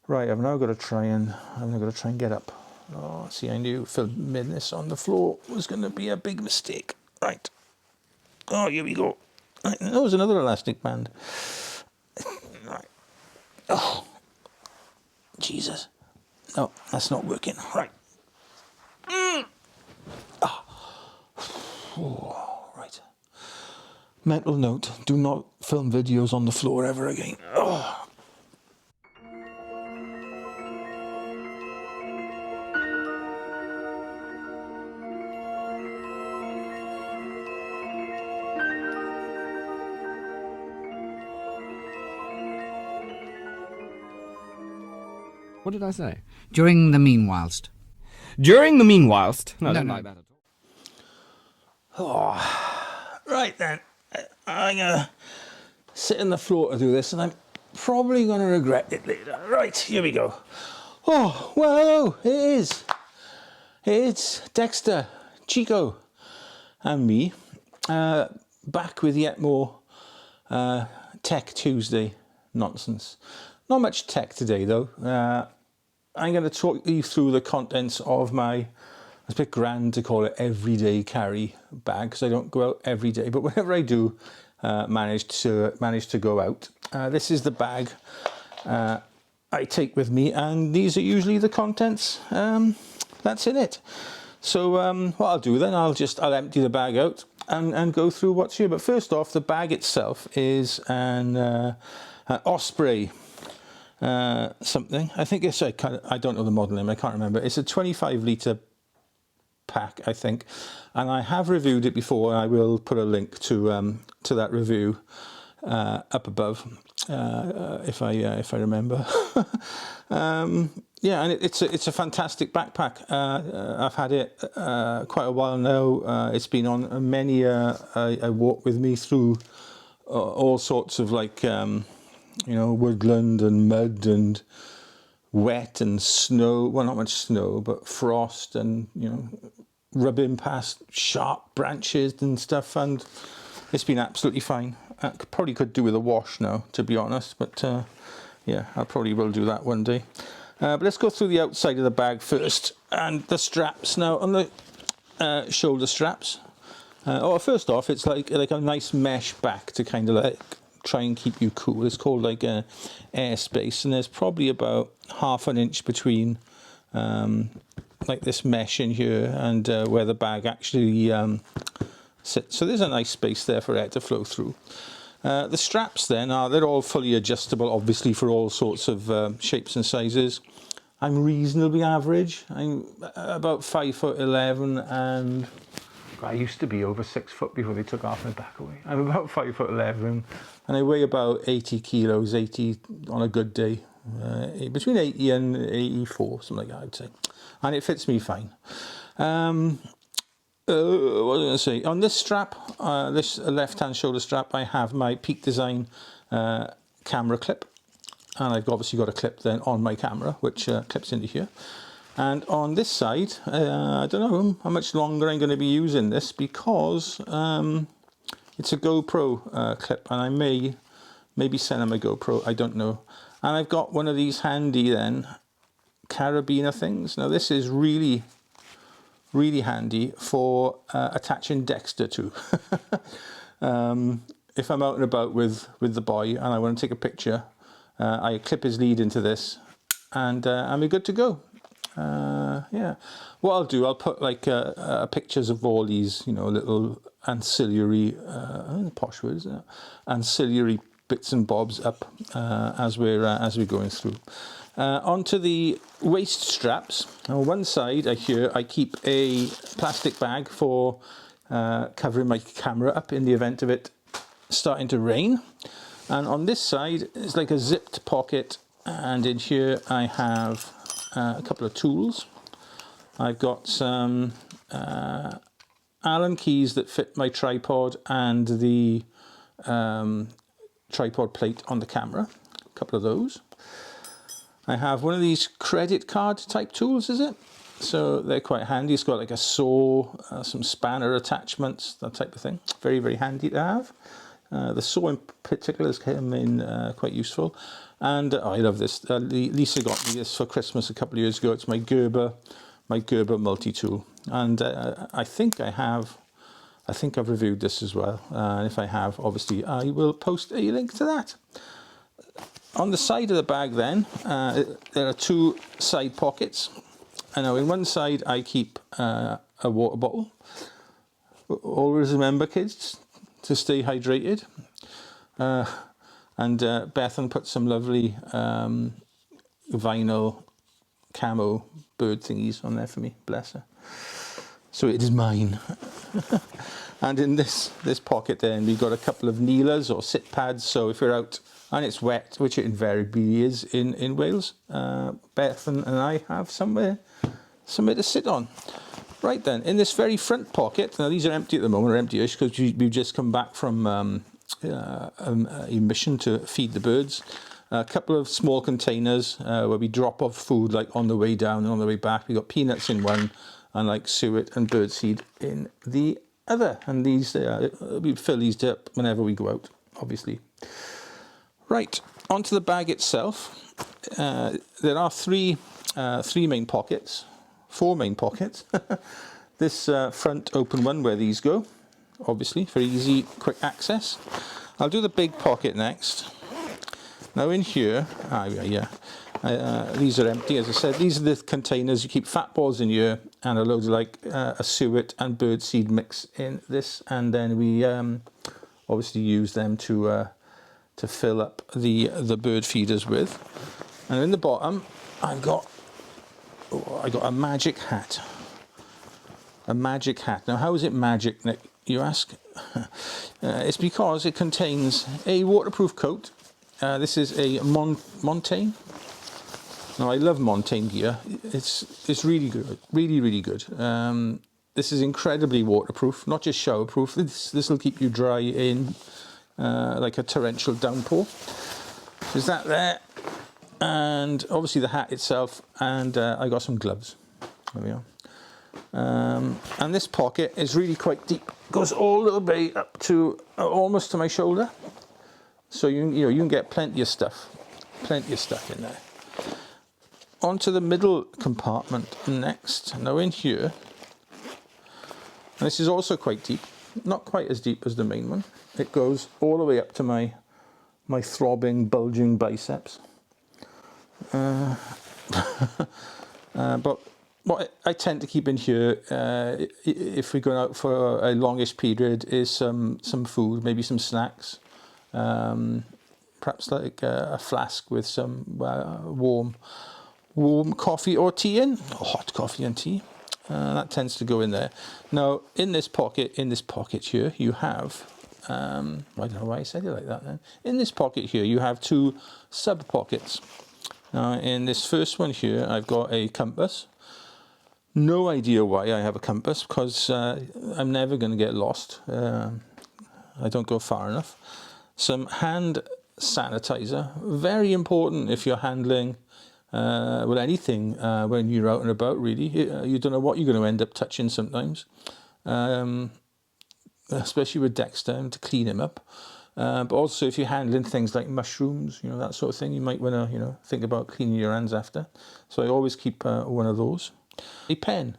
Right, I'm now going to try and get up. Oh, see, I knew filming this on the floor was going to be a big mistake. Right. Oh, here we go. Right, that was another elastic band. Right. Oh, Jesus. No, that's not working. Right. Oh, right. Mental note, do not film videos on the floor ever again. Oh. What did I say? During the meanwhilest. During the meanwhilest. No, I don't like that at all. Oh. Right then. I'm going to sit on the floor to do this, and I'm probably going to regret it later. Right, here we go. Oh, well, it is. It's Dexter, Chico, and me, back with yet more Tech Tuesday nonsense. Not much tech today, though. I'm going to talk you through the contents of my, it's a bit grand to call it everyday carry bag, because I don't go out every day, but whenever I do manage to go out, this is the bag I take with me, and these are usually the contents that's in it. So what I'll do then, I'll empty the bag out and go through what's here. But first off, the bag itself is an Osprey something. I think it's, I don't know the model name, I can't remember. It's a 25 litre pack, I think, and I have reviewed it before. I will put a link to that review up above if I remember. Yeah, and it's a fantastic backpack. I've had it quite a while now. It's been on many a walk with me through all sorts of, like, you know, woodland and mud and wet and snow. Well, not much snow, but frost, and, you know, rubbing past sharp branches and stuff. And it's been absolutely fine. I probably could do with a wash now, to be honest. But yeah, I probably will do that one day. But let's go through the outside of the bag first, and the straps. Now, on the shoulder straps, first off, it's like a nice mesh back to kind of like try and keep you cool. It's called like airspace, and there's probably about ½ an inch between like this mesh in here and where the bag actually sits. So there's a nice space there for air to flow through. The straps then they're all fully adjustable, obviously, for all sorts of shapes and sizes. I'm reasonably average. I'm about 5'11", and I used to be over 6 foot before they took half my back away. I'm about 5'11", and I weigh about 80 kilos, 80 on a good day, between 80 and 84, something like that, I'd say. And it fits me fine. What was I going to say? On this strap, this left-hand shoulder strap, I have my Peak Design camera clip. And I've obviously got a clip then on my camera, which clips into here. And on this side, I don't know how much longer I'm going to be using this, because it's a GoPro clip, and I maybe send them a GoPro, I don't know. And I've got one of these handy then carabiner things. Now this is really handy for attaching Dexter to. If I'm out and about with the boy and I want to take a picture, I clip his lead into this, and we're good to go. Yeah, what I'll do, I'll put like pictures of all these, you know, little ancillary, posh words, ancillary bits and bobs up as we're going through. Onto the waist straps. On one side here I keep a plastic bag for covering my camera up in the event of it starting to rain. And on this side is like a zipped pocket, and in here I have a couple of tools. I've got some Allen keys that fit my tripod and the tripod plate on the camera, a couple of those. I have one of these credit card type tools, is it? So they're quite handy. It's got like a saw, some spanner attachments, that type of thing. Very, very handy to have. The saw in particular has come in quite useful. And I love this. Lisa got me this for Christmas a couple of years ago. It's my Gerber multi-tool, and I think I've reviewed this as well. And if I have, obviously I will post a link to that. On the side of the bag then, there are two side pockets. And now in one side I keep a water bottle. Always remember, kids, to stay hydrated. And Bethan put some lovely vinyl camo bird thingies on there for me, bless her. So it is mine. And in this pocket then we've got a couple of kneelers or sit pads, so if you're out and it's wet, which it invariably is in Wales, Bethan and I have somewhere to sit on. Right then, in this very front pocket, now these are empty at the moment, or empty-ish, because we've just come back from a mission to feed the birds. A couple of small containers where we drop off food, like on the way down and on the way back. We've got peanuts in one, and like suet and birdseed in the other. And these, we fill these up whenever we go out, obviously. Right, onto the bag itself. There are four main pockets. This front open one where these go, obviously, for easy, quick access. I'll do the big pocket next. Now in here, these are empty, as I said. These are the containers. You keep fat balls in here, and a load of like a suet and birdseed mix in this, and then we obviously use them to fill up the bird feeders with. And in the bottom, I got a magic hat. A magic hat. Now, how is it magic, Nick, you ask? It's because it contains a waterproof coat. This is a Montane. Now, I love Montane gear. It's really good, really good. This is incredibly waterproof, not just showerproof. This will keep you dry in like a torrential downpour. There's that there, and obviously the hat itself, and I got some gloves. There we are. And this pocket is really quite deep. Goes all the way up to almost to my shoulder. So you can get plenty of stuff in there. Onto the middle compartment next. Now in here, and this is also quite deep, not quite as deep as the main one. It goes all the way up to my throbbing, bulging biceps. But what I tend to keep in here, if we're going out for a longish period, is some food, maybe some snacks. Perhaps like a flask with some warm coffee or tea in, or hot coffee and tea. That tends to go in there. Now, in this pocket here, you have, I don't know why I said it like that then. In this pocket here, you have two sub-pockets. Now, in this first one here, I've got a compass. No idea why I have a compass, because I'm never going to get lost. I don't go far enough. Some hand sanitizer, very important if you're handling anything when you're out and about, really. You don't know what you're going to end up touching sometimes, especially with Dexter, to clean him up. But also if you're handling things like mushrooms, that sort of thing, you might want to, think about cleaning your hands after. So I always keep one of those. A pen,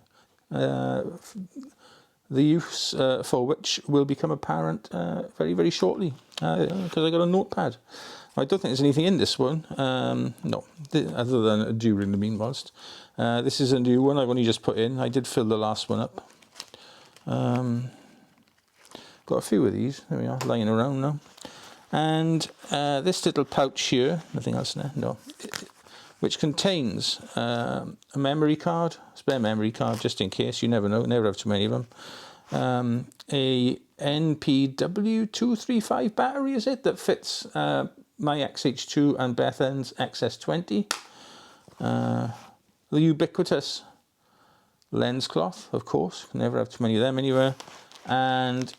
the use for which will become apparent very, very shortly, because I got a notepad. I don't think there's anything in this one, no, other than during the meanwhilest. This is a new one I've only just put in. I did fill the last one up. Got a few of these, there we are, lying around now. And this little pouch here, nothing else in there, no, which contains a memory card, spare memory card, just in case, you never know, never have too many of them. A NPW235 battery, is it, that fits my XH2 and Bethan's XS20. The ubiquitous lens cloth, of course, never have too many of them anywhere. And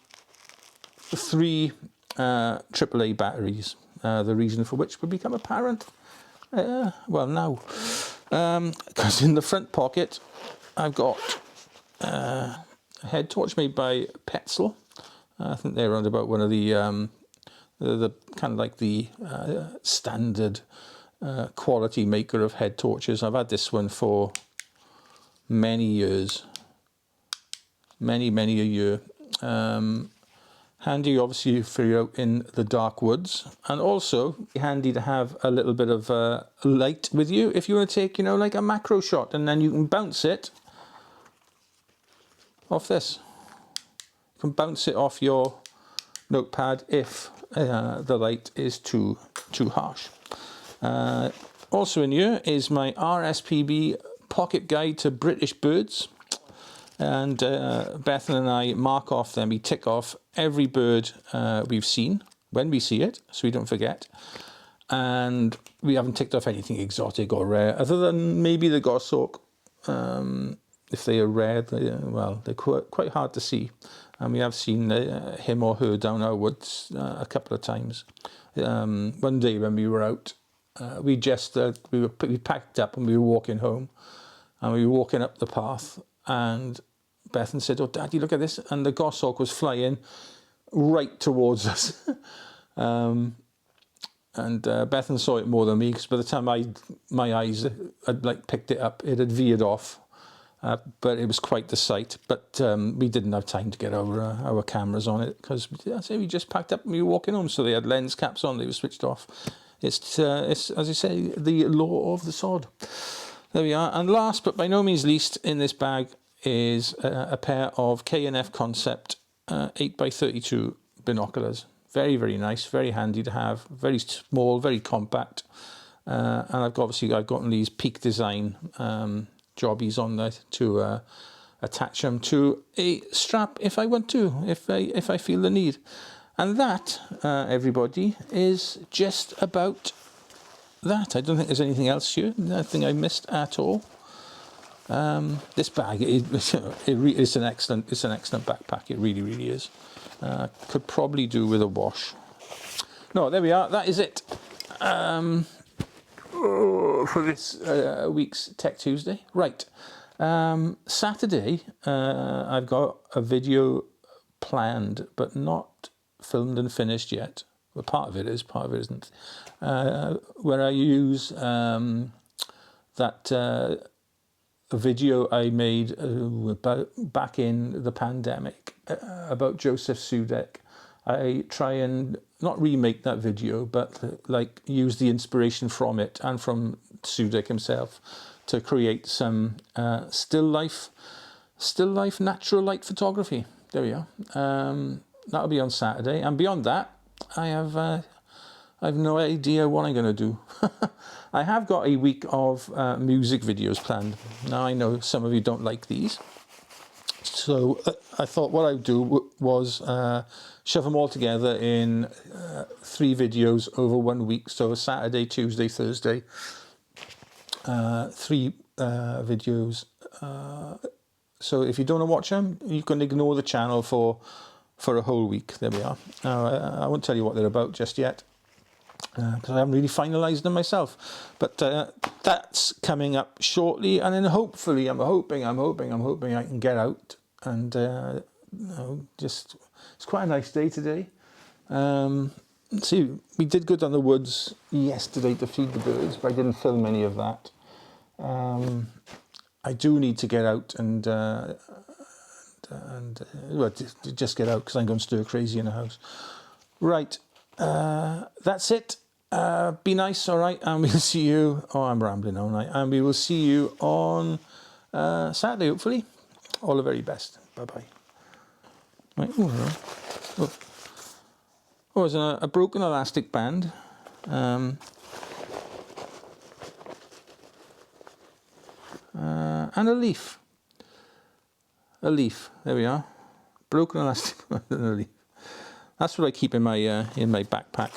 3 AAA batteries, the reason for which will become apparent. Well, now, because in the front pocket I've got a head torch made by Petzl. I think they're around about one of the the kind of like the standard quality maker of head torches. I've had this one for many years, many a year. Handy obviously for you out in the dark woods, and also handy to have a little bit of light with you if you want to take, you know, like a macro shot, and then you can bounce it off this. You can bounce it off your notepad if the light is too harsh. Also in here is my RSPB pocket guide to British birds. And Bethan and I mark off them. We tick off every bird we've seen when we see it, so we don't forget. And we haven't ticked off anything exotic or rare, other than maybe the goshawk. If they are rare, they're quite hard to see. And we have seen him or her down our woods a couple of times. One day when we were out, we packed up and we were walking home, and we were walking up the path, and Bethan said, "Oh, Daddy, look at this!" And the goshawk was flying right towards us. And Bethan saw it more than me, because by the time my eyes had like picked it up, it had veered off. But it was quite the sight. But we didn't have time to get our cameras on it, because we just packed up and we were walking home. So they had lens caps on; they were switched off. It's as I say, the law of the sod. There we are. And last but by no means least in this bag is a pair of K&F Concept 8x32 binoculars. Very, very nice, very handy to have, very small, very compact. And I've gotten these Peak Design jobbies on there to attach them to a strap if I want to, if I feel the need. And that, everybody, is just about that. I don't think there's anything else here. Nothing I missed at all. This bag it's an excellent backpack. It really, really is. Could probably do with a wash. No, there we are. That is it for this week's Tech Tuesday. Right. Saturday, I've got a video planned, but not filmed and finished yet. Well, part of it is, part of it isn't. Where I use that video I made back in the pandemic about Joseph Sudek. I try and not remake that video, but like use the inspiration from it and from Sudek himself to create some still life natural light photography. There we are. That'll be on Saturday, and beyond that, I have no idea what I'm going to do. I have got a week of music videos planned. Now, I know some of you don't like these, so I thought what I'd do was shove them all together in 3 videos over 1 week. So Saturday, Tuesday, Thursday, 3 videos. So if you don't want to watch them, you can ignore the channel for a whole week. There we are. I won't tell you what they're about just yet, because I haven't really finalised them myself. But that's coming up shortly, and then hopefully, I'm hoping I can get out and just, it's quite a nice day today. See, we did good on the woods yesterday to feed the birds, but I didn't film any of that. I do need to get out and well, just get out, because I'm going stir crazy in the house. Right, that's it. Be nice, all right, and we'll see you. Oh, I'm rambling all night, and we will see you on Saturday, hopefully. All the very best. Bye bye. Right. Oh, there's a broken elastic band. And a leaf. There we are. Broken elastic band and a leaf. That's what I keep in my backpack.